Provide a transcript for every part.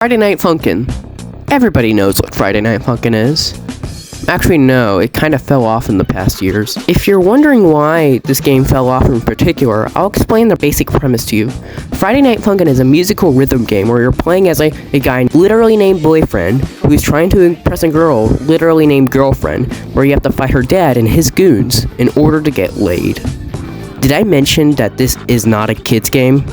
Friday Night Funkin'. Everybody knows what Friday Night Funkin' is. Actually, no, it kind of fell off in the past years. If you're wondering why this game fell off in particular, I'll explain the basic premise to you. Friday Night Funkin' is a musical rhythm game where you're playing as a guy literally named Boyfriend who's trying to impress a girl literally named Girlfriend, where you have to fight her dad and his goons in order to get laid. Did I mention that this is not a kid's game?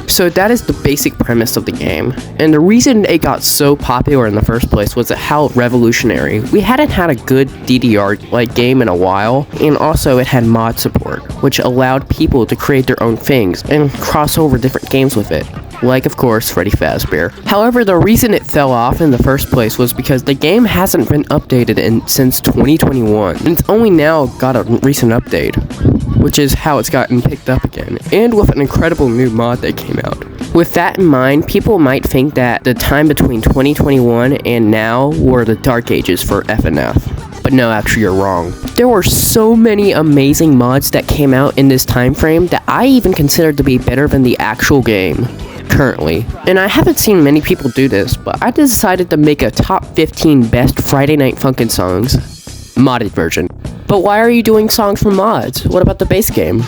So that is the basic premise of the game, and the reason it got so popular in the first place was how revolutionary. We hadn't had a good DDR-like game in a while, and also it had mod support, which allowed people to create their own things and cross over different games with it. Like, of course, Freddy Fazbear. However, the reason it fell off in the first place was because the game hasn't been updated since 2021, and it's only now got a recent update, which is how it's gotten picked up again, and with an incredible new mod that came out. With that in mind, people might think that the time between 2021 and now were the dark ages for FNaf. But no, actually you're wrong. There were so many amazing mods that came out in this time frame that I even considered to be better than the actual game currently. And I haven't seen many people do this, but I decided to make a top 15 best Friday Night Funkin' songs, modded version. But why are you doing songs from mods? What about the base game?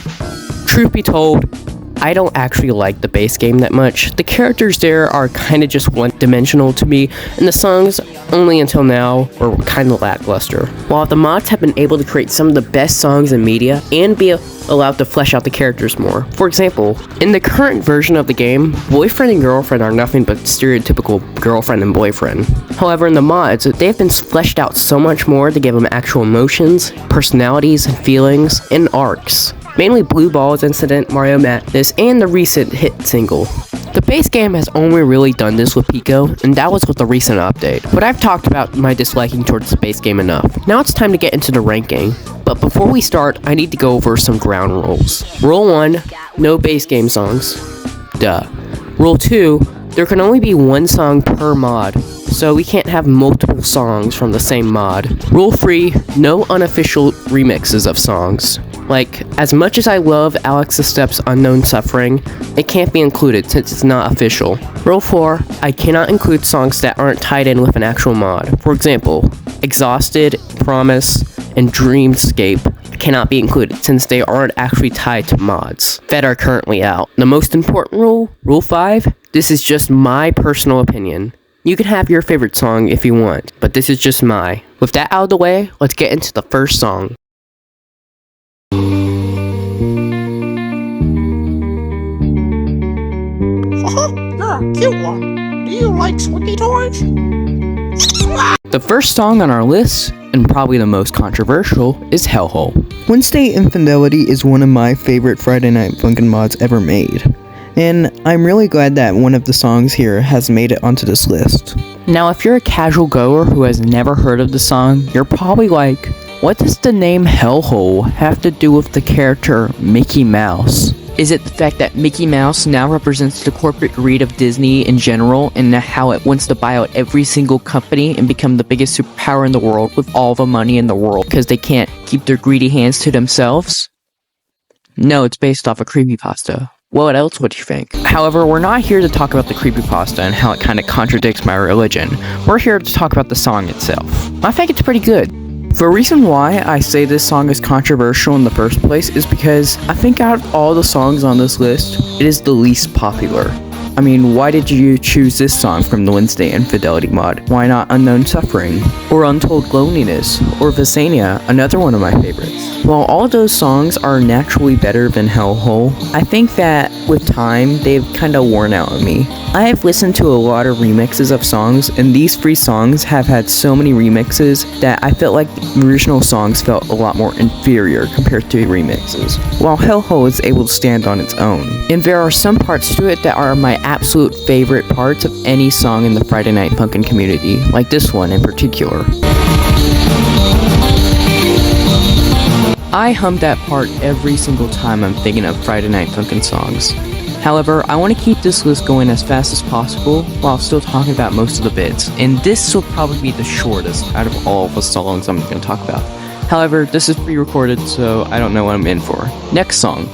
Truth be told, I don't actually like the base game that much. The characters there are kinda just one-dimensional to me, and the songs, only until now, were kinda lackluster. While the mods have been able to create some of the best songs in media, and be allowed to flesh out the characters more. For example, in the current version of the game, boyfriend and girlfriend are nothing but stereotypical girlfriend and boyfriend. However, in the mods, they've been fleshed out so much more to give them actual emotions, personalities, feelings, and arcs. Mainly Blueballs incident, Mario Madness, and the recent hit single. The base game has only really done this with Pico, and that was with the recent update. But I've talked about my disliking towards the base game enough. Now it's time to get into the ranking. But before we start, I need to go over some ground rules. Rule 1, no base game songs. Duh. Rule 2, there can only be one song per mod, so we can't have multiple songs from the same mod. Rule 3, no unofficial remixes of songs. Like, as much as I love Alex the Steps' Unknown Suffering, it can't be included since it's not official. Rule 4, I cannot include songs that aren't tied in with an actual mod. For example, Exhausted, Promise, and Dreamscape cannot be included since they aren't actually tied to mods that are currently out. The most important rule, Rule 5, this is just my personal opinion. You can have your favorite song if you want, but this is just my. With that out of the way, let's get into the first song. You're a cute one. Do you like squeaky toys? The first song on our list, and probably the most controversial, is Hellhole. Wednesday Infidelity is one of my favorite Friday Night Funkin' mods ever made, and I'm really glad that one of the songs here has made it onto this list. Now, if you're a casual goer who has never heard of the song, you're probably like, what does the name Hellhole have to do with the character Mickey Mouse? Is it the fact that Mickey Mouse now represents the corporate greed of Disney in general, and how it wants to buy out every single company and become the biggest superpower in the world with all the money in the world because they can't keep their greedy hands to themselves? No, it's based off a creepypasta. What else would you think? However, we're not here to talk about the creepypasta and how it kind of contradicts my religion. We're here to talk about the song itself. I think it's pretty good. The reason why I say this song is controversial in the first place is because I think out of all the songs on this list, it is the least popular. I mean, why did you choose this song from the Wednesday Infidelity mod? Why not Unknown Suffering? Or Untold Loneliness? Or Visania, another one of my favorites? While all those songs are naturally better than Hellhole, I think that with time, they've kinda worn out on me. I have listened to a lot of remixes of songs, and these 3 songs have had so many remixes that I felt like the original songs felt a lot more inferior compared to remixes, while Hellhole is able to stand on its own. And there are some parts to it that are my absolute favorite parts of any song in the Friday Night Funkin' community, like this one in particular. I hum that part every single time I'm thinking of Friday Night Funkin' songs. However, I want to keep this list going as fast as possible while still talking about most of the bits, and this will probably be the shortest out of all of the songs I'm going to talk about. However, this is pre-recorded, so I don't know what I'm in for. Next song.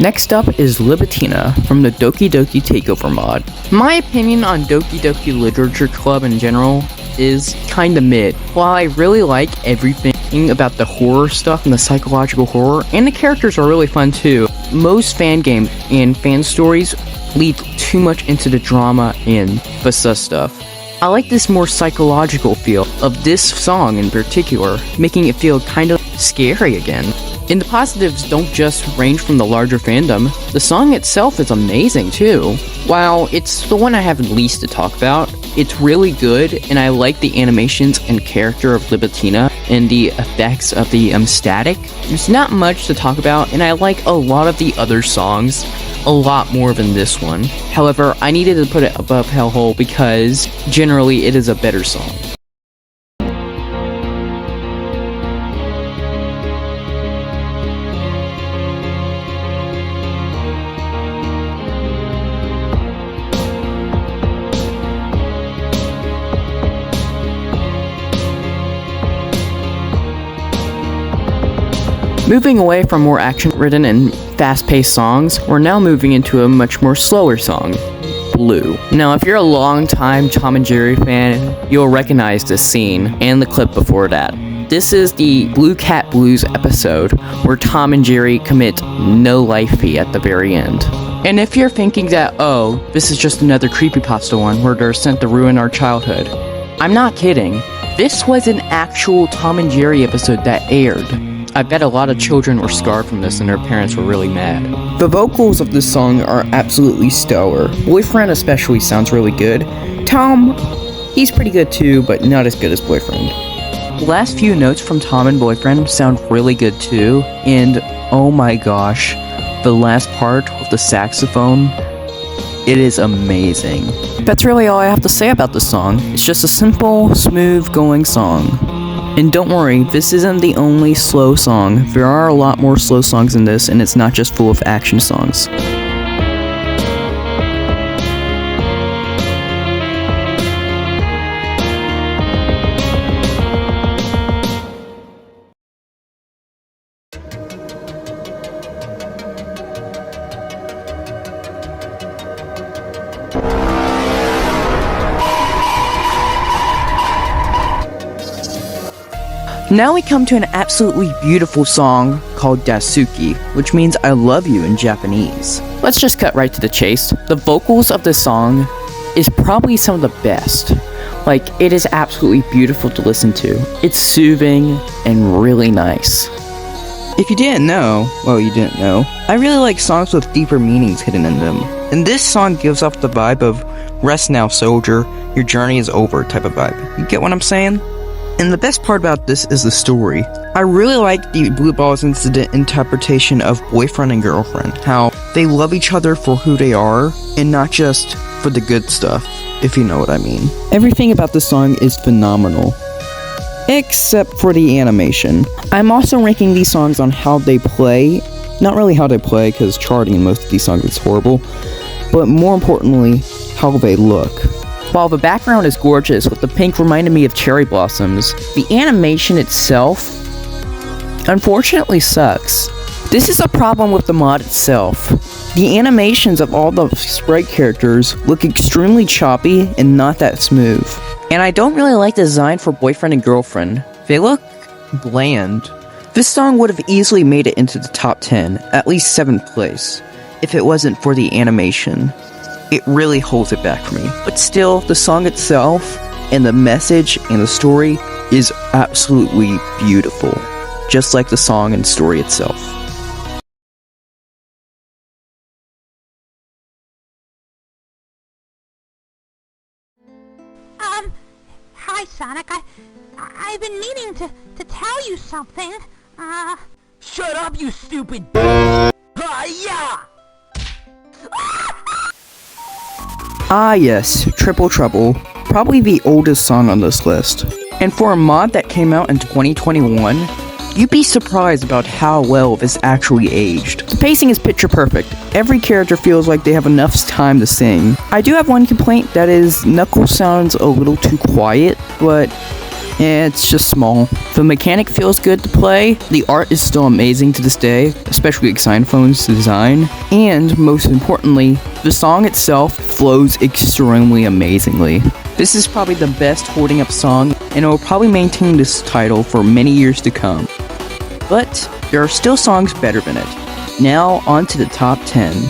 Next up is Litina from the Doki Doki Takeover mod. My opinion on Doki Doki Literature Club in general is kinda mid. While I really like everything about the horror stuff and the psychological horror, and the characters are really fun too, most fan games and fan stories lead too much into the drama and the stuff. I like this more psychological feel of this song in particular, making it feel kind of scary again. And the positives don't just range from the larger fandom, the song itself is amazing too. While it's the one I have least to talk about, it's really good, and I like the animations and character of Litina and the effects of the static. There's not much to talk about, and I like a lot of the other songs a lot more than this one. However, I needed to put it above Hellhole because generally it is a better song. Moving away from more action-ridden and fast-paced songs, we're now moving into a much more slower song, Blue. Now, if you're a long-time Tom and Jerry fan, you'll recognize this scene and the clip before that. This is the Blue Cat Blues episode, where Tom and Jerry commit no life fee at the very end. And if you're thinking that, oh, this is just another creepypasta one where they're sent to ruin our childhood, I'm not kidding. This was an actual Tom and Jerry episode that aired. I bet a lot of children were scarred from this and their parents were really mad. The vocals of this song are absolutely stellar. Boyfriend especially sounds really good. Tom, he's pretty good too, but not as good as Boyfriend. The last few notes from Tom and Boyfriend sound really good too, and oh my gosh, the last part with the saxophone, it is amazing. That's really all I have to say about this song. It's just a simple, smooth-going song. And don't worry, this isn't the only slow song. There are a lot more slow songs in this, and it's not just full of action songs. Now we come to an absolutely beautiful song called Dasuki, which means I love you in Japanese. Let's just cut right to the chase. The vocals of this song is probably some of the best. Like, it is absolutely beautiful to listen to. It's soothing and really nice. If you didn't know, well, you didn't know, I really like songs with deeper meanings hidden in them. And this song gives off the vibe of rest now, soldier, your journey is over type of vibe. You get what I'm saying? And the best part about this is the story. I really like the Blueballs incident interpretation of boyfriend and girlfriend. How they love each other for who they are, and not just for the good stuff, if you know what I mean. Everything about the song is phenomenal. Except for the animation. I'm also ranking these songs on how they play. Not really how they play, because charting in most of these songs is horrible. But more importantly, how they look. While the background is gorgeous, with the pink reminding me of cherry blossoms, the animation itself, unfortunately, sucks. This is a problem with the mod itself. The animations of all the sprite characters look extremely choppy and not that smooth. And I don't really like the design for boyfriend and girlfriend. They look bland. This song would have easily made it into the top 10, at least 7th place, if it wasn't for the animation. It really holds it back for me. But still, the song itself, and the message, and the story is absolutely beautiful. Just like the song and story itself. Hi, Sonic. I've been meaning to tell you something. Shut up, you stupid. Yeah. Ah yes, Triple Trouble, probably the oldest song on this list. And for a mod that came out in 2021, you'd be surprised about how well this actually aged. The pacing is picture perfect. Every character feels like they have enough time to sing. I do have one complaint, that is Knuckles sounds a little too quiet, but it's just small. The mechanic feels good to play, the art is still amazing to this day, especially Xylophone's design, and most importantly, the song itself flows extremely amazingly. This is probably the best holding up song, and it will probably maintain this title for many years to come. But there are still songs better than it. Now on to the top 10.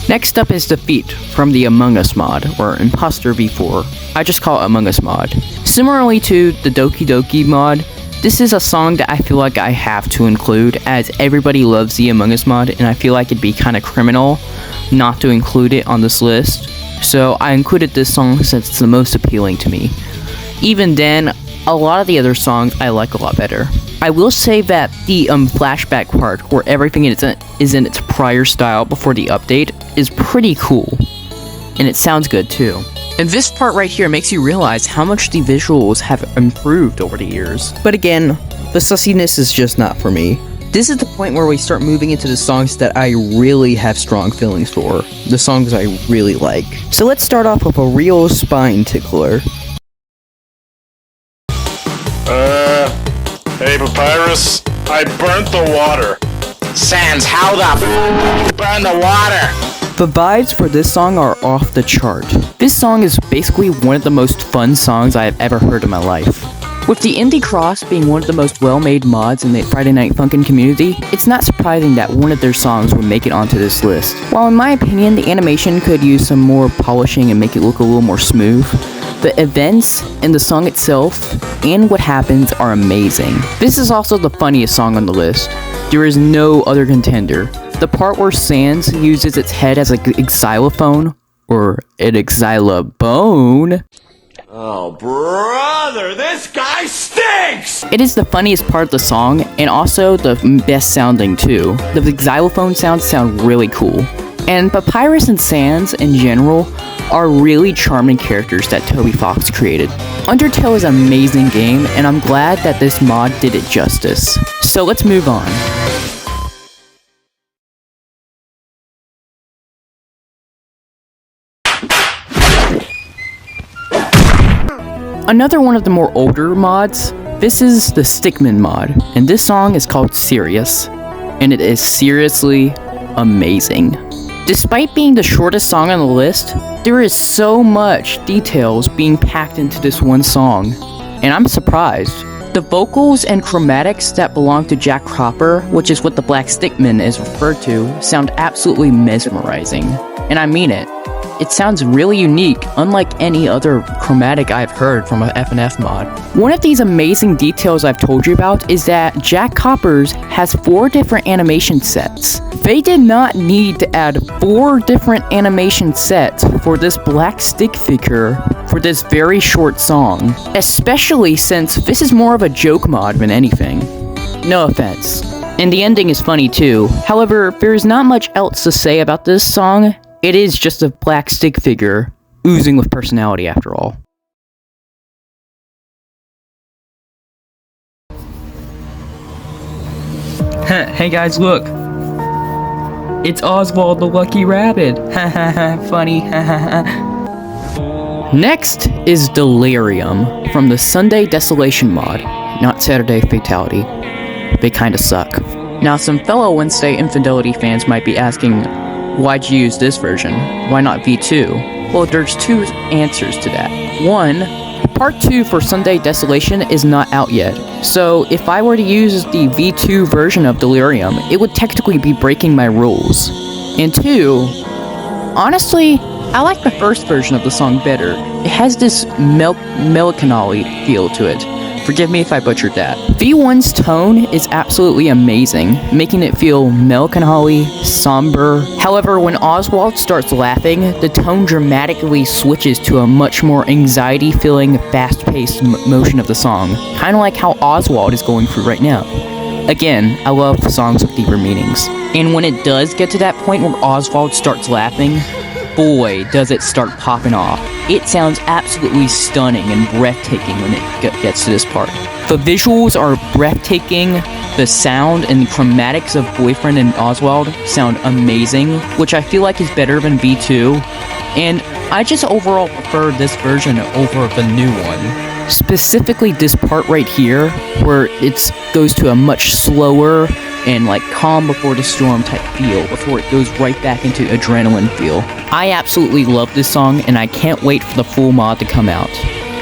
Next up is Defeat from the Among Us mod, or Imposter v4. I just call it Among Us mod. Similarly to the Doki Doki mod, this is a song that I feel like I have to include, as everybody loves the Among Us mod, and I feel like it'd be kind of criminal not to include it on this list. So I included this song since it's the most appealing to me. Even then, a lot of the other songs I like a lot better. I will say that the flashback part, where everything is in its prior style before the update, is pretty cool. And it sounds good too. And this part right here makes you realize how much the visuals have improved over the years. But again, the sussiness is just not for me. This is the point where we start moving into the songs that I really have strong feelings for. The songs I really like. So let's start off with a real spine tickler. Hey Papyrus, I burnt the water. Sans, how the f burn the water? The vibes for this song are off the chart. This song is basically one of the most fun songs I have ever heard in my life. With the Indie Cross being one of the most well-made mods in the Friday Night Funkin' community, it's not surprising that one of their songs would make it onto this list. While in my opinion, the animation could use some more polishing and make it look a little more smooth, the events and the song itself and what happens are amazing. This is also the funniest song on the list. There is no other contender. The part where Sans uses its head as a xylophone, or an xylobone. Oh, brother, this guy stinks! It is the funniest part of the song, and also the best sounding too. The xylophone sounds sound really cool. And Papyrus and Sans, in general, are really charming characters that Toby Fox created. Undertale is an amazing game, and I'm glad that this mod did it justice. So let's move on. Another one of the more older mods, this is the Stickman mod, and this song is called Serious, and it is seriously amazing. Despite being the shortest song on the list, there is so much details being packed into this one song, and I'm surprised. The vocals and chromatics that belong to Jack Cropper, which is what the Black Stickman is referred to, sound absolutely mesmerizing, and I mean it. It sounds really unique, unlike any other chromatic I've heard from a FNF mod. One of these amazing details I've told you about is that Jack Coppers has 4 different animation sets. They did not need to add 4 different animation sets for this black stick figure for this very short song, especially since this is more of a joke mod than anything. No offense. And the ending is funny too. However, there's not much else to say about this song. It is just a black stick figure, oozing with personality after all. Hey guys, look! It's Oswald the Lucky Rabbit! Ha ha ha, funny, ha ha ha. Next is Delirium, from the Sunday Desolation mod, not Saturday Fatality. They kinda suck. Now some fellow Wednesday Infidelity fans might be asking, why'd you use this version? Why not V2? Well, there's 2 answers to that. 1, Part 2 for Sunday Desolation is not out yet, so if I were to use the V2 version of Delirium, it would technically be breaking my rules. And 2, honestly, I like the first version of the song better. It has this melancholy feel to it. Forgive me if I butchered that. V1's tone is absolutely amazing, making it feel melancholy, somber. However, when Oswald starts laughing, the tone dramatically switches to a much more anxiety-filling, fast-paced motion of the song, kind of like how Oswald is going through right now. Again, I love songs with deeper meanings. And when it does get to that point where Oswald starts laughing, boy, does it start popping off. It sounds absolutely stunning and breathtaking when it gets to this part. The visuals are breathtaking, The sound and chromatics of Boyfriend and Oswald sound amazing, which I feel like is better than V2, and I just overall prefer this version over the new one. Specifically this part right here, where it goes to a much slower and like calm before the storm type feel, before it goes right back into adrenaline feel. I absolutely love this song, and I can't wait for the full mod to come out.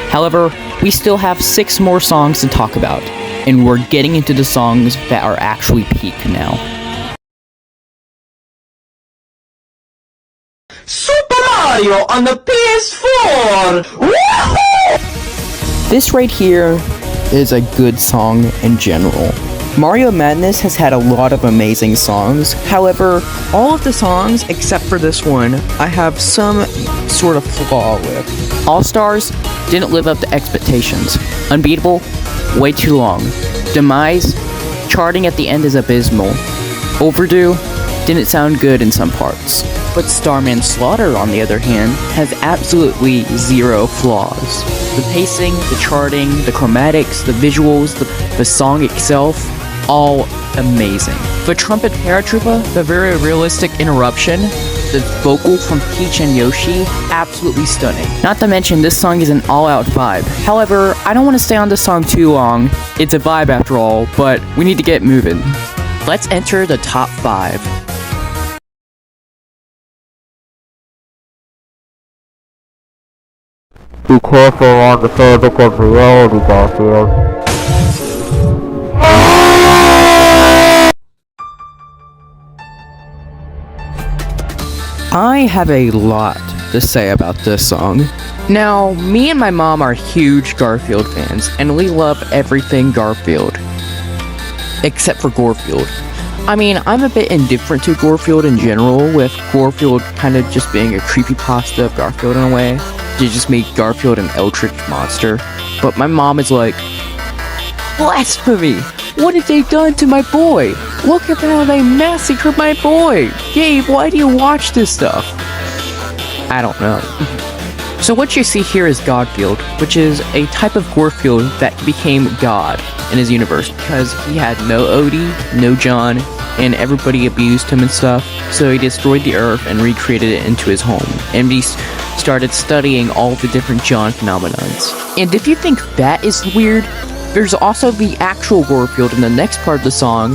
However, we still have 6 more songs to talk about, and we're getting into the songs that are actually peak now. Super Mario on the PS4! Woohoo! This right here is a good song in general. Mario Madness has had a lot of amazing songs. However, All of the songs, except for this one, I have some sort of flaw with. All Stars didn't live up to expectations. Unbeatable, way too long. Demise, charting at the end is abysmal. Overdue, didn't sound good in some parts. But Starman Slaughter, on the other hand, has absolutely 0 flaws. The pacing, the charting, the chromatics, the visuals, the song itself, all amazing. The trumpet paratroopa, the very realistic interruption, the vocal from Peach and Yoshi, absolutely stunning. Not to mention, this song is an all-out vibe. However, I don't want to stay on this song too long. It's a vibe after all, but we need to get moving. Let's enter the top 5. Be careful on the fabric of reality, Gorefield. I have a lot to say about this song. Now, me and my mom are huge Garfield fans, and we love everything Garfield. Except for Gorefield. I mean, I'm a bit indifferent to Gorefield in general, with Gorefield kind of just being a creepypasta of Garfield in a way. To just make Garfield an eldritch monster. But my mom is like, blasphemy! What have they done to my boy? Look at how they massacred my boy! Gabe, why do you watch this stuff? I don't know. So what you see here is Godfield, which is a type of Gorefield that became God in his universe because he had no Odie, no John, and everybody abused him and stuff. So he destroyed the earth and recreated it into his home. And he started studying all the different John phenomenons. And if you think that is weird, there's also the actual Gorefield in the next part of the song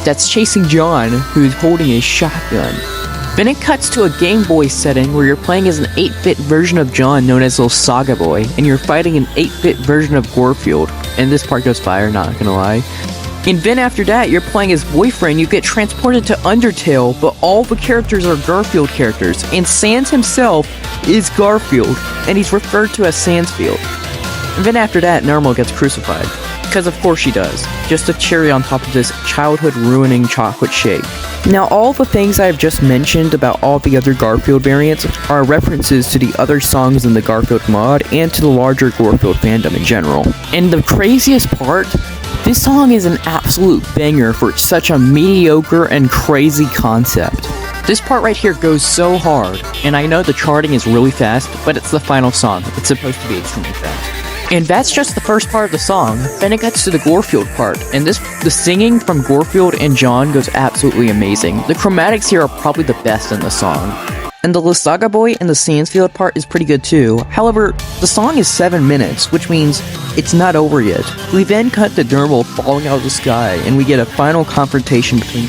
that's chasing John, who's holding a shotgun. Then it cuts to a Game Boy setting where you're playing as an 8-bit version of John known as Little Saga Boy, and you're fighting an 8-bit version of Gorefield. And this part goes fire, not gonna lie. And then after that, you're playing as Boyfriend, you get transported to Undertale, but all the characters are Garfield characters, and Sans himself is Garfield, and he's referred to as Sansfield. And then after that, Normal gets crucified. Because of course she does. Just a cherry on top of this childhood-ruining chocolate shake. Now, all the things I've just mentioned about all the other Garfield variants are references to the other songs in the Garfield mod and to the larger Gorefield fandom in general. And the craziest part, this song is an absolute banger for such a mediocre and crazy concept. This part right here goes so hard, and I know the charting is really fast, but it's the final song. It's supposed to be extremely fast. And that's just the first part of the song. Then it gets to the Gorefield part, and the singing from Gorefield and John goes absolutely amazing. The chromatics here are probably the best in the song. And the Saga Boy and the Sansfield part is pretty good too. However, the song is 7 minutes, which means it's not over yet. We then cut to Normal falling out of the sky, and we get a final confrontation between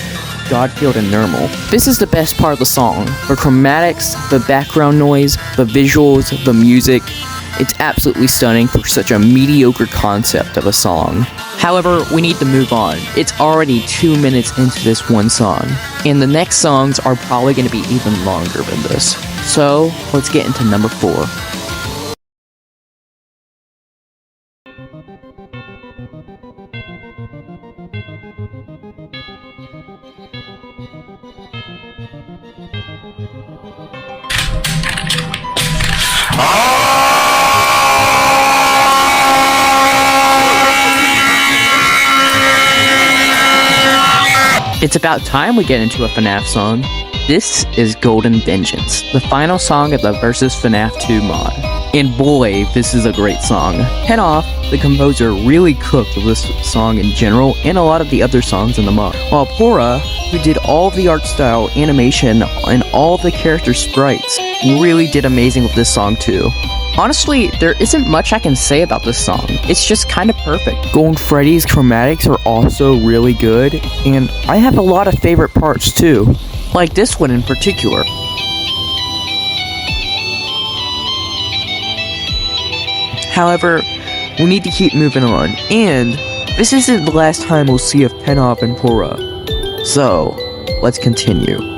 Godfield and Normal. This is the best part of the song. The chromatics, the background noise, the visuals, the music. It's absolutely stunning for such a mediocre concept of a song. However, we need to move on. It's already 2 minutes into this one song, and the next songs are probably going to be even longer than this. So, let's get into number 4. It's about time we get into a FNAF song. This is Golden Vengeance, the final song of the Versus FNAF 2 mod. And boy, this is a great song. fnaf, the composer, really cooked with this song in general and a lot of the other songs in the mod. While Pora, who did all the art style, animation, and all the character sprites, really did amazing with this song too. Honestly, there isn't much I can say about this song. It's just kind of perfect. Golden Freddy's chromatics are also really good, and I have a lot of favorite parts too. Like this one in particular. However, we need to keep moving on, and this isn't the last time we'll see of fnaf and Pora. So, let's continue.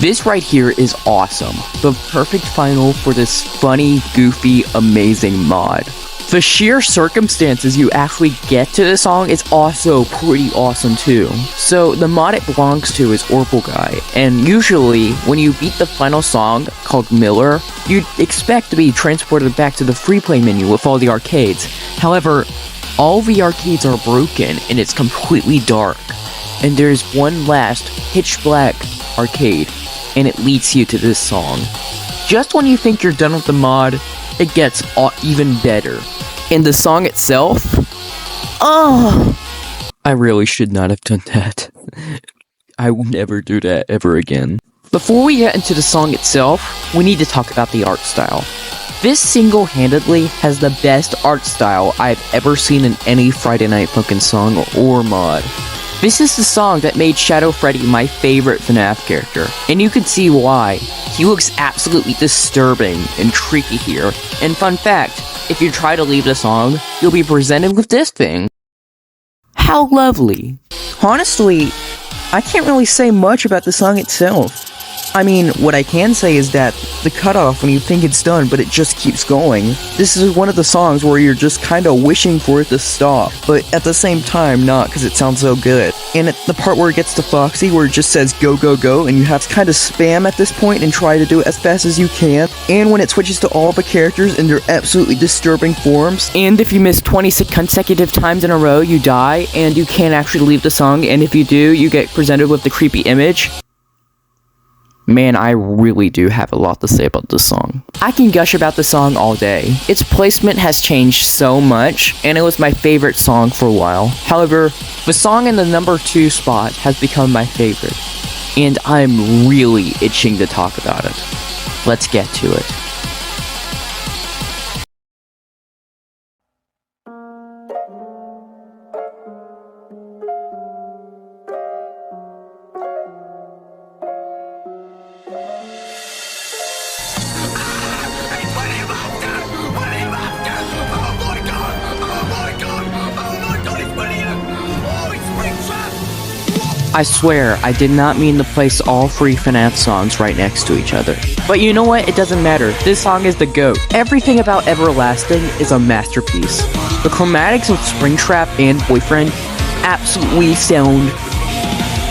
This right here is awesome. The perfect final for this funny, goofy, amazing mod. The sheer circumstances you actually get to the song is also pretty awesome too. So the mod it belongs to is Ourple Guy, and usually when you beat the final song, called Miller, you'd expect to be transported back to the free play menu with all the arcades. However, all the arcades are broken and it's completely dark. And there's one last pitch black arcade, and it leads you to this song. Just when you think you're done with the mod, it gets even better. And the song itself? Oh! I really should not have done that. I will never do that ever again. Before we get into the song itself, we need to talk about the art style. This single-handedly has the best art style I've ever seen in any Friday Night Funkin' song or mod. This is the song that made Shadow Freddy my favorite FNAF character, and you can see why. He looks absolutely disturbing and creepy here, and fun fact, if you try to leave the song, you'll be presented with this thing. How lovely. Honestly, I can't really say much about the song itself. I mean, what I can say is that the cutoff when you think it's done, but it just keeps going. This is one of the songs where you're just kinda wishing for it to stop, but at the same time not, because it sounds so good. And at the part where it gets to Foxy, where it just says go go go, and you have to kinda spam at this point and try to do it as fast as you can. And when it switches to all the characters in their absolutely disturbing forms. And if you miss 26 consecutive times in a row, you die, and you can't actually leave the song, and if you do, you get presented with the creepy image. Man, I really do have a lot to say about this song. I can gush about the song all day. Its placement has changed so much, and it was my favorite song for a while. However, the song in the number 2 spot has become my favorite, and I'm really itching to talk about it. Let's get to it. I swear, I did not mean to place all 3 FNAF songs right next to each other. But you know what? It doesn't matter. This song is the GOAT. Everything about Everlasting is a masterpiece. The chromatics of Springtrap and Boyfriend absolutely sound...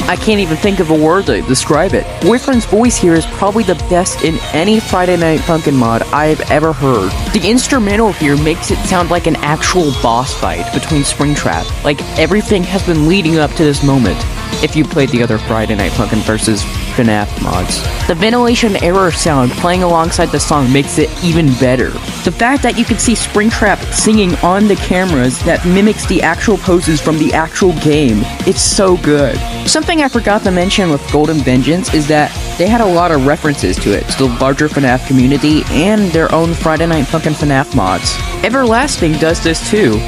I can't even think of a word to describe it. Boyfriend's voice here is probably the best in any Friday Night Funkin' mod I've ever heard. The instrumental here makes it sound like an actual boss fight between Springtrap, like everything has been leading up to this moment, if you played the other Friday Night Funkin' vs. FNAF mods. The ventilation error sound playing alongside the song makes it even better. The fact that you can see Springtrap singing on the cameras that mimics the actual poses from the actual game, it's so good. Something I forgot to mention with Golden Vengeance is that they had a lot of references to it, to the larger FNAF community and their own Friday Night Funkin' FNAF mods. Everlasting does this too.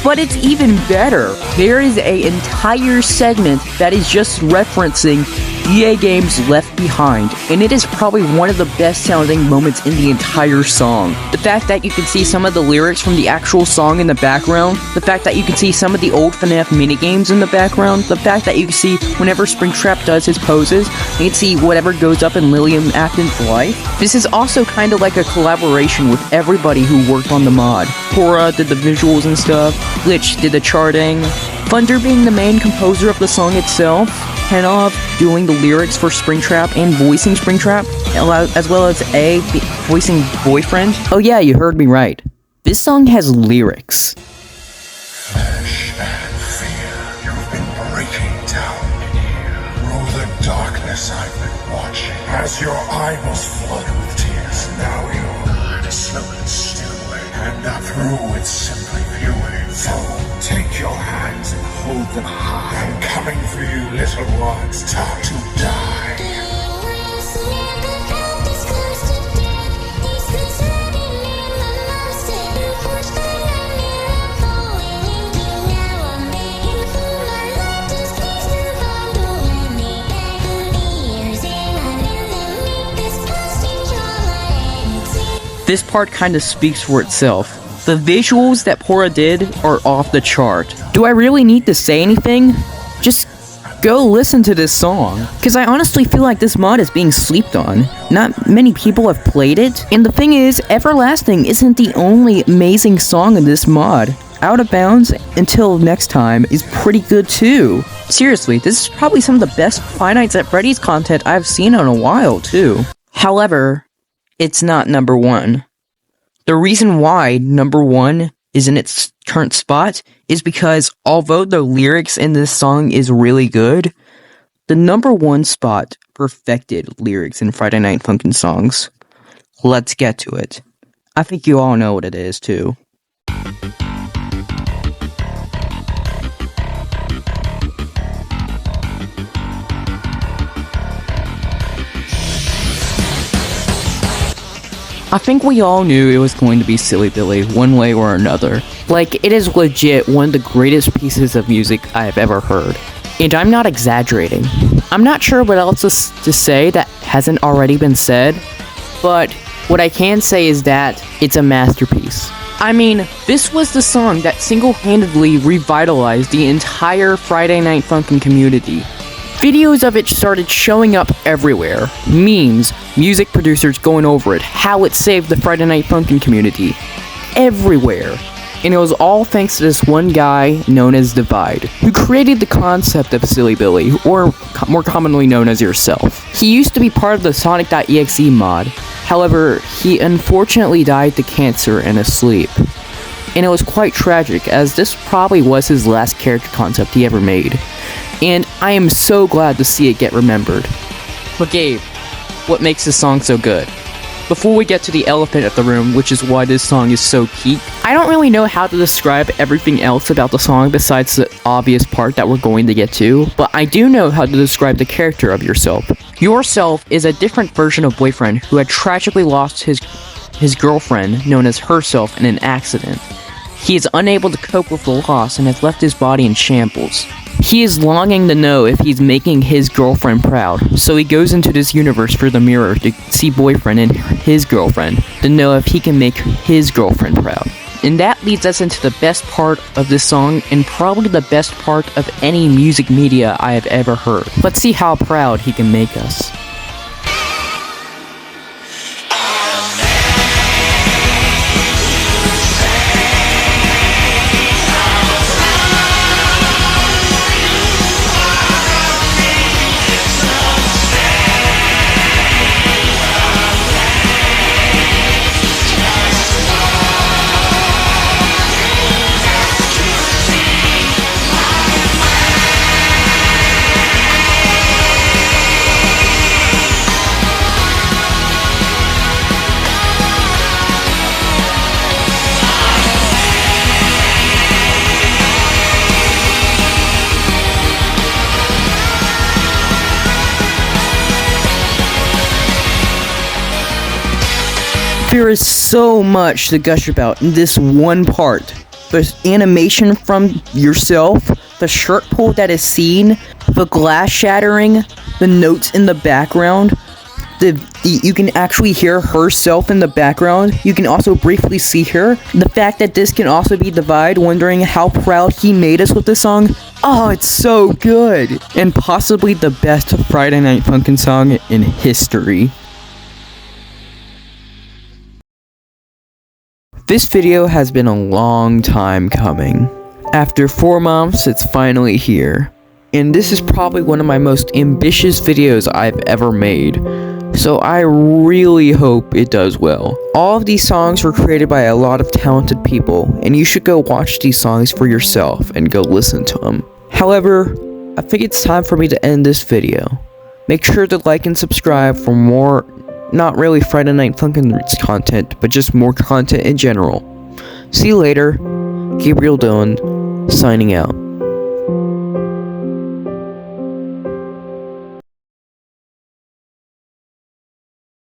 But it's even better. There is an entire segment that is just referencing EA Games Left Behind, and it is probably one of the best sounding moments in the entire song. The fact that you can see some of the lyrics from the actual song in the background, the fact that you can see some of the old FNAF minigames in the background, the fact that you can see whenever Springtrap does his poses, you can see whatever goes up in Lilium Acton's life. This is also kind of like a collaboration with everybody who worked on the mod. Cora did the visuals and stuff, Glitch did the charting, Thunder being the main composer of the song itself, Henov doing the lyrics for Springtrap and voicing Springtrap, as well as A voicing Boyfriend. Oh yeah, you heard me right. This song has lyrics. Flesh and fear, you've been breaking down in here. Through the darkness I've been watching, as your eyeballs flood with tears. Now your heart is slow and still, and not through it's simply viewing. So take your hands and hold them high. I'm coming for you, little ones, time to die. This part kind of speaks for itself. The visuals that Pora did are off the chart. Do I really need to say anything? Just go listen to this song. Because I honestly feel like this mod is being slept on. Not many people have played it. And the thing is, Everlasting isn't the only amazing song in this mod. Out of Bounds, Until Next Time, is pretty good too. Seriously, this is probably some of the best Five Nights at Freddy's content I've seen in a while too. However, it's not number one. The reason why number one is in its current spot is because although the lyrics in this song is really good, the number one spot perfected lyrics in Friday Night Funkin' songs. Let's get to it. I think you all know what it is too. I think we all knew it was going to be Silly Billy, one way or another. Like, it is legit one of the greatest pieces of music I have ever heard. And I'm not exaggerating. I'm not sure what else to say that hasn't already been said, but what I can say is that it's a masterpiece. I mean, this was the song that single-handedly revitalized the entire Friday Night Funkin' community. Videos of it started showing up everywhere. Memes, music producers going over it, how it saved the Friday Night Funkin' community. Everywhere. And it was all thanks to this one guy known as Divide, who created the concept of Silly Billy, or more commonly known as Yourself. He used to be part of the Sonic.exe mod. However, he unfortunately died to cancer and asleep. And it was quite tragic, as this probably was his last character concept he ever made. And I am so glad to see it get remembered. But Gabe, what makes this song so good? Before we get to the elephant at the room, which is why this song is so peak, I don't really know how to describe everything else about the song besides the obvious part that we're going to get to, but I do know how to describe the character of Yourself. Yourself is a different version of Boyfriend who had tragically lost his girlfriend, known as Herself, in an accident. He is unable to cope with the loss and has left his body in shambles. He is longing to know if he's making his girlfriend proud, so he goes into this universe for the mirror to see Boyfriend and his girlfriend, to know if he can make his girlfriend proud. And that leads us into the best part of this song, and probably the best part of any music media I have ever heard. Let's see how proud he can make us. There is so much to gush about in this one part. The animation from Yourself, the shirt pull that is seen, the glass shattering, the notes in the background. You can actually hear herself in the background. You can also briefly see her. The fact that this can also be Divide, wondering how proud he made us with this song. Oh, it's so good. And possibly the best Friday Night Funkin' song in history. This video has been a long time coming. After 4 months, it's finally here. And this is probably one of my most ambitious videos I've ever made. So I really hope it does well. All of these songs were created by a lot of talented people, and you should go watch these songs for yourself and go listen to them. However, I think it's time for me to end this video. Make sure to like and subscribe for more, not really Friday Night Funkin' content, but just more content in general. See you later. Gabriel Dillon, signing out.